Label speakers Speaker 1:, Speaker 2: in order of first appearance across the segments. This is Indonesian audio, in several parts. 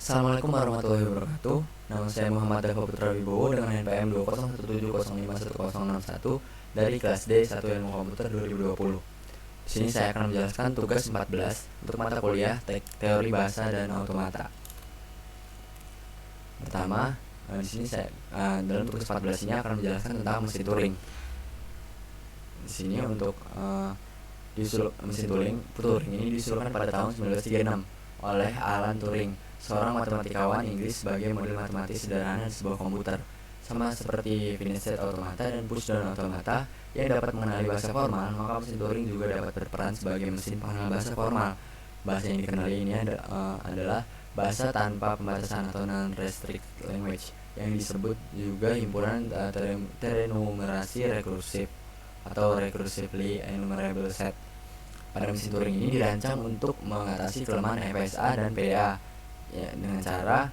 Speaker 1: Assalamualaikum warahmatullahi wabarakatuh. Nama saya Muhammad Dava Putra Wibowo dengan NPM 2017051 dari kelas D 1 Ilmu Komputer 2020. Di sini saya akan menjelaskan tugas 14 untuk mata kuliah Teori Bahasa dan Automata. Pertama, di sini saya dalam tugas 14 ini akan menjelaskan tentang mesin Turing. Di sini untuk mesin Turing ini diusulkan pada tahun 1936 oleh Alan Turing, seorang matematikawan Inggris sebagai model matematis sederhana di sebuah komputer. Sama seperti Vincent Automata dan Pushdown Automata yang dapat mengenali bahasa formal, maka mesin Turing juga dapat berperan sebagai mesin pengenal bahasa formal. Bahasa yang dikenali ini adalah bahasa tanpa pembatasan atau non-restricted language, yang disebut juga himpunan terenumerasi rekursif atau recursively enumerable set. Pada mesin Turing ini dirancang untuk mengatasi kelemahan FSA dan PDA dengan cara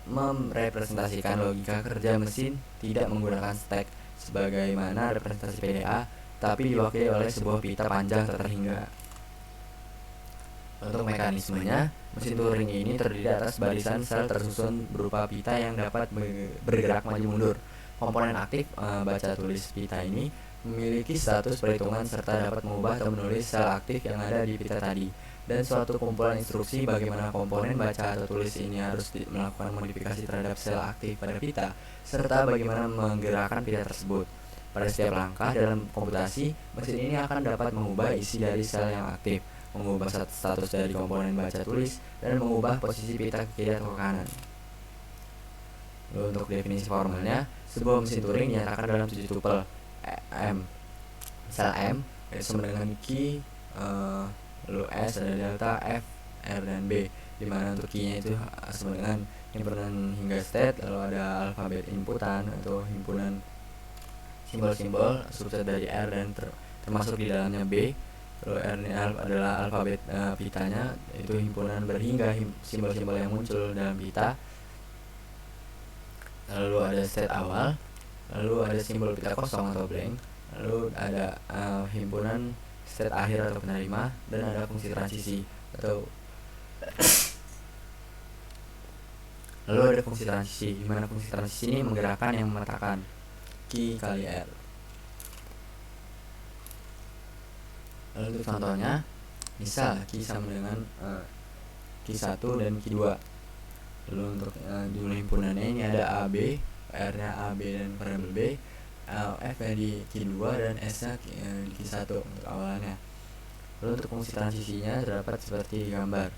Speaker 1: merepresentasikan logika kerja mesin tidak menggunakan stack sebagaimana representasi PDA, tapi diwakili oleh sebuah pita panjang tak terhingga. Untuk mekanismenya, mesin Turing ini terdiri atas barisan sel tersusun berupa pita yang dapat bergerak maju mundur. Komponen aktif baca tulis pita ini memiliki status perhitungan serta dapat mengubah atau menulis sel aktif yang ada di pita tadi, dan suatu kumpulan instruksi bagaimana komponen baca atau tulis ini harus melakukan modifikasi terhadap sel aktif pada pita, serta bagaimana menggerakkan pita tersebut. Pada setiap langkah dalam komputasi, mesin ini akan dapat mengubah isi dari sel yang aktif, mengubah status dari komponen baca tulis, dan mengubah posisi pita ke kiri atau ke kanan. Lalu untuk definisi formalnya, sebuah mesin Turing dinyatakan dalam 7 tupel M. Misal M sama dengan key, lalu S ada delta, F, R, dan B, dimana untuk key-nya itu sama dengan himpunan hingga state, lalu ada alfabet inputan atau himpunan simbol-simbol subset dari R dan termasuk di dalamnya B. Lalu R ini adalah alfabet pitanya, itu himpunan berhingga simbol-simbol yang muncul dalam pita. Lalu ada state awal, lalu ada simbol pita kosong atau blank, lalu ada himpunan state akhir atau penerima, dan ada fungsi transisi atau lalu ada fungsi transisi, di mana fungsi transisi ini menggerakkan yang memetakan key kali R. Lalu untuk contohnya, misal key sama dengan key 1 dan key 2. Lalu untuk jumlah himpunannya ini ada A, B, R nya A, B dan variabel B, F nya di key 2 dan S nya di key 1 untuk awalnya. Lalu untuk fungsi transisinya terdapat seperti di gambar.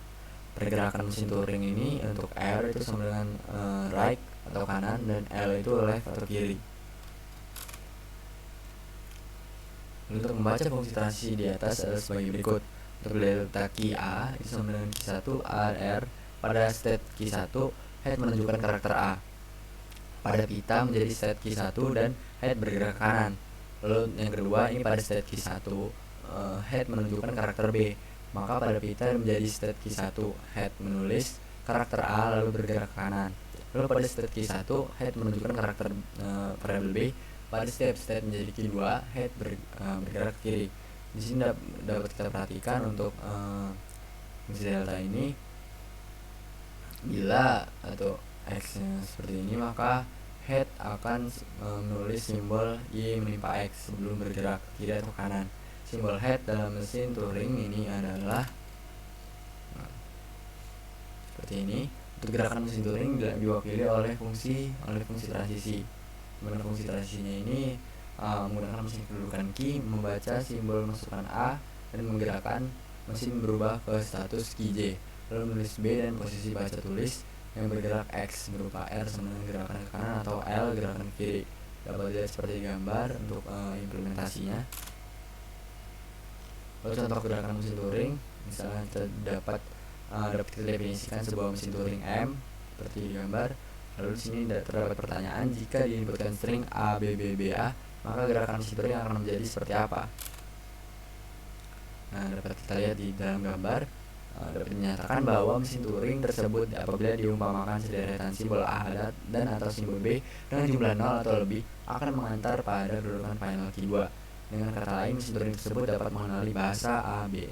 Speaker 1: Pergerakan mesin Turing ini untuk R itu sama dengan right atau kanan, dan L itu left atau kiri. Lalu untuk membaca fungsi transisi di atas adalah sebagai berikut. Untuk delta key A itu sama dengan key 1 A R. Pada state key 1, head menunjukkan karakter A. Pada pita menjadi state key 1 dan head bergerak ke kanan. Lalu yang kedua, ini pada state key 1, head menunjukkan karakter B. Maka pada pita menjadi state key 1, head menulis karakter A lalu bergerak ke kanan. Lalu pada state key 1, head menunjukkan karakter variabel B. Pada setiap state menjadi key 2, head bergerak ke kiri. Di sini dapat kita perhatikan untuk fungsi delta ini, bila atau X nya seperti ini, maka head akan menulis simbol Y menimpa X sebelum bergerak ke kiri atau kanan. Simbol head dalam mesin Turing ini adalah seperti ini. Untuk gerakan mesin Turing diwakili oleh fungsi transisi, dimana fungsi transisinya ini menggunakan mesin kedudukan key membaca simbol masukan A dan menggerakkan mesin berubah ke status key J, lalu menulis B dan posisi baca tulis yang bergerak X berupa R sama dengan gerakan ke kanan atau L gerakan ke kiri. Dapat dilihat seperti gambar untuk implementasinya. Lalu contoh gerakan mesin Turing, misalnya kita dapat kita definisikan sebuah mesin Turing M seperti gambar. Lalu di sini terdapat pertanyaan, jika diinputkan string A B B B A, maka gerakan mesin Turing akan menjadi seperti apa? Nah, dapat kita lihat di dalam gambar, dapat dinyatakan bahwa mesin Turing tersebut apabila diumpamakan sederetan simbol A dan atau simbol B dengan jumlah 0 atau lebih akan mengantar pada kedudukan final key 2. Dengan kata lain, mesin Turing tersebut dapat mengenali bahasa A, B.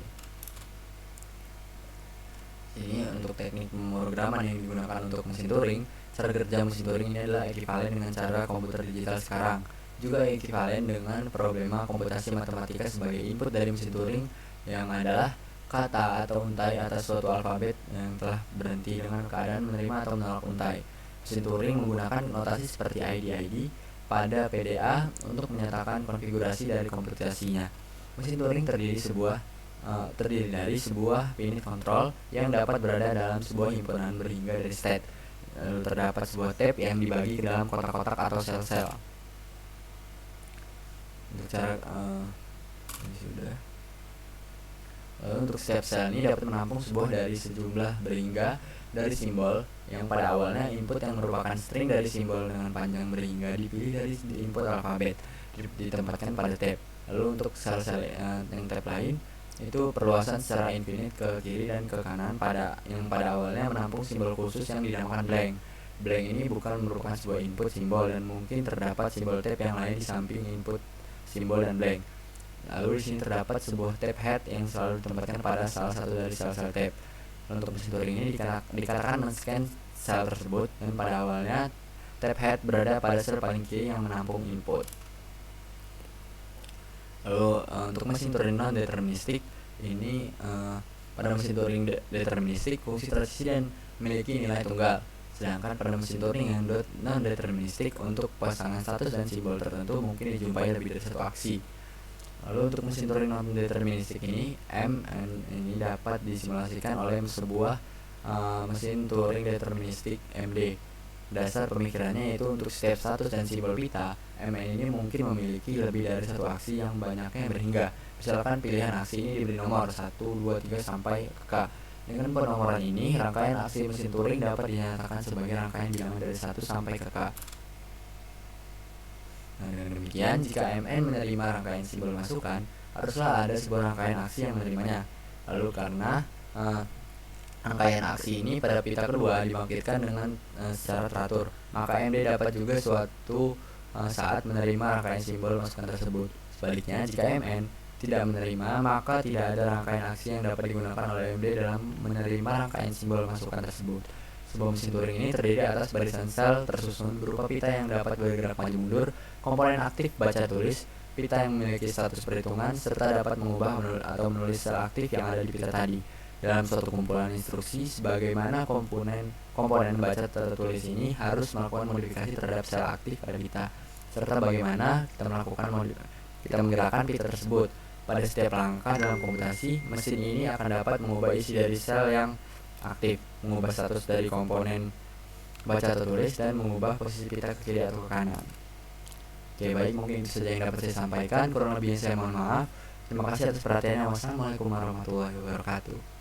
Speaker 1: Ini untuk teknik memorograf pemrograman yang digunakan untuk mesin Turing, cara kerja mesin Turing ini adalah ekivalen dengan cara komputer digital sekarang. Juga ekivalen dengan problema komputasi matematika sebagai input dari mesin Turing yang adalah kata atau untai atas suatu alfabet yang telah berhenti dengan keadaan menerima atau menolak untai. Mesin Turing menggunakan notasi seperti ID pada PDA untuk menyatakan konfigurasi dari komputasinya. Mesin Turing terdiri dari sebuah pinit kontrol yang dapat berada dalam sebuah himpunan berhingga dari state. Lalu terdapat sebuah tab yang dibagi ke dalam kotak-kotak atau sel-sel. Untuk cara ini sudah. Lalu untuk setiap sel ini dapat menampung sebuah dari sejumlah berhingga dari simbol yang pada awalnya input yang merupakan string dari simbol dengan panjang berhingga dipilih dari input alfabet ditempatkan pada tab. Lalu untuk sel-sel yang tab lain itu perluasan secara infinite ke kiri dan ke kanan yang pada awalnya menampung simbol khusus yang dinamakan blank. Blank ini bukan merupakan sebuah input simbol dan mungkin terdapat simbol tab yang lain di samping input simbol dan blank. Lalu di sini terdapat sebuah tab head yang selalu ditempatkan pada salah satu dari sel-sel tab. Untuk mesin Turing ini dikatakan men-scan sel tersebut dan pada awalnya tab head berada pada sel paling kiri yang menampung input. Lalu untuk mesin Turing non-deterministik ini pada mesin Turing deterministik fungsi transisi dan memiliki nilai tunggal. Sedangkan pada mesin Turing yang non-deterministik untuk pasangan status dan simbol tertentu mungkin dijumpai lebih dari satu aksi. Lalu untuk mesin Turing non-deterministik ini ini dapat disimulasikan oleh sebuah mesin Turing deterministik MD. Dasar pemikirannya yaitu untuk setiap status dan simbol pita, MN ini mungkin memiliki lebih dari satu aksi yang banyaknya berhingga. Misalkan pilihan aksi ini diberi nomor 1, 2, 3 sampai ke K. Dengan penomoran ini, rangkaian aksi mesin Turing dapat dinyatakan sebagai rangkaian bilangan dari 1 sampai ke K. Nah, dengan demikian, jika MN menerima rangkaian simbol masukan, haruslah ada sebuah rangkaian aksi yang menerimanya. Lalu karena rangkaian aksi ini pada pita kedua dibangkitkan dengan secara teratur, maka MD dapat juga suatu saat menerima rangkaian simbol masukan tersebut. Sebaliknya, jika MN tidak menerima, maka tidak ada rangkaian aksi yang dapat digunakan oleh MD dalam menerima rangkaian simbol masukan tersebut. Sebuah mesin Turing ini terdiri atas barisan sel tersusun berupa pita yang dapat bergerak maju mundur, komponen aktif baca tulis, pita yang memiliki status perhitungan, serta dapat mengubah atau menulis sel aktif yang ada di pita tadi dalam suatu kumpulan instruksi. Sebagaimana komponen baca tertulis ini harus melakukan modifikasi terhadap sel aktif pada pita, serta bagaimana kita menggerakkan pita tersebut. Pada setiap langkah dalam komputasi, mesin ini akan dapat mengubah isi dari sel yang aktif, mengubah status dari komponen baca atau tulis, dan mengubah posisi pita ke kiri atau ke kanan. Oke, baik, mungkin itu saja yang dapat saya sampaikan. Kurang lebihnya saya mohon maaf. Terima kasih atas perhatiannya. Wassalamualaikum warahmatullahi wabarakatuh.